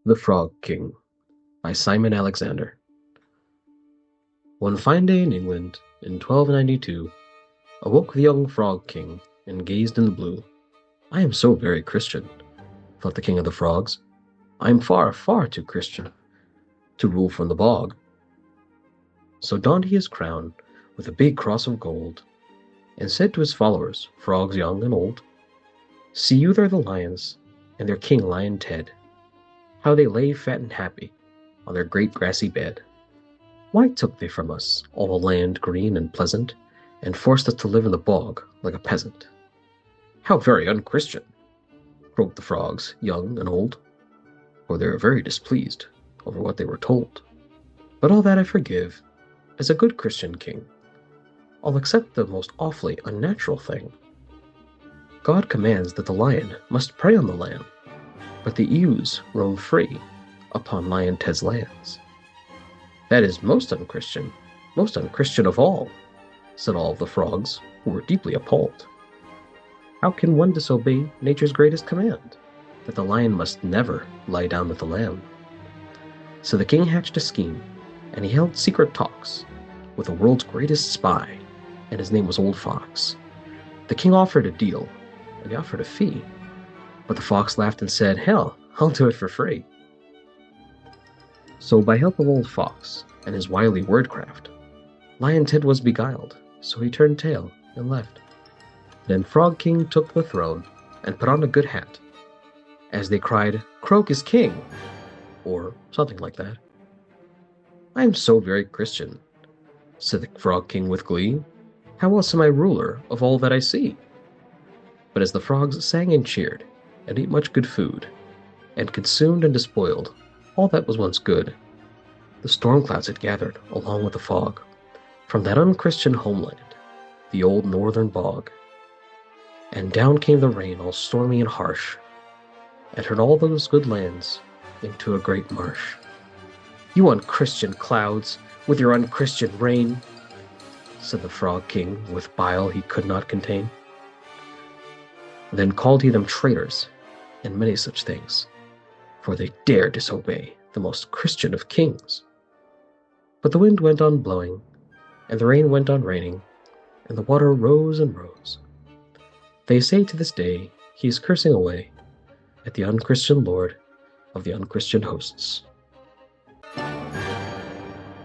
The Frog King by Simon Alexander. One fine day in England, in 1292, awoke the young Frog King and gazed in the blue. "I am so very Christian," thought the King of the Frogs. "I am far, far too Christian to rule from the bog." So donned he his crown with a big cross of gold, and said to his followers, frogs young and old, "See you there the lions, and their king Lion Ted, how they lay fat and happy on their great grassy bed. Why took they from us all the land green and pleasant, and forced us to live in the bog like a peasant?" "How very unchristian!" croaked the frogs, young and old, for they were very displeased over what they were told. "But all that I forgive. As a good Christian king, I'll accept the most awfully unnatural thing. God commands that the lion must prey on the lamb, but the ewes roam free upon Lion Ted's lands." "That is most unchristian of all," said all the frogs, who were deeply appalled. "How can one disobey nature's greatest command, that the lion must never lie down with the lamb?" So the king hatched a scheme, and he held secret talks with the world's greatest spy, and his name was Old Fox. The king offered a deal, and he offered a fee, but the fox laughed and said, "Hell, I'll do it for free." So by help of Old Fox and his wily wordcraft, Lion Ted was beguiled, so he turned tail and left. Then Frog King took the throne and put on a good hat, as they cried, "Croak is king," or something like that. "I am so very Christian," said the Frog King with glee. "How else am I ruler of all that I see?" But as the frogs sang and cheered, and ate much good food, and consumed and despoiled all that was once good, the storm clouds had gathered along with the fog from that unchristian homeland, the old northern bog, and down came the rain all stormy and harsh, and turned all those good lands into a great marsh. "You unchristian clouds, with your unchristian rain," said the Frog King with bile he could not contain. Then called he them traitors and many such things, for they dared disobey the most Christian of kings. But the wind went on blowing, and the rain went on raining, and the water rose and rose. They say to this day he is cursing away at the unchristian lord of the unchristian hosts.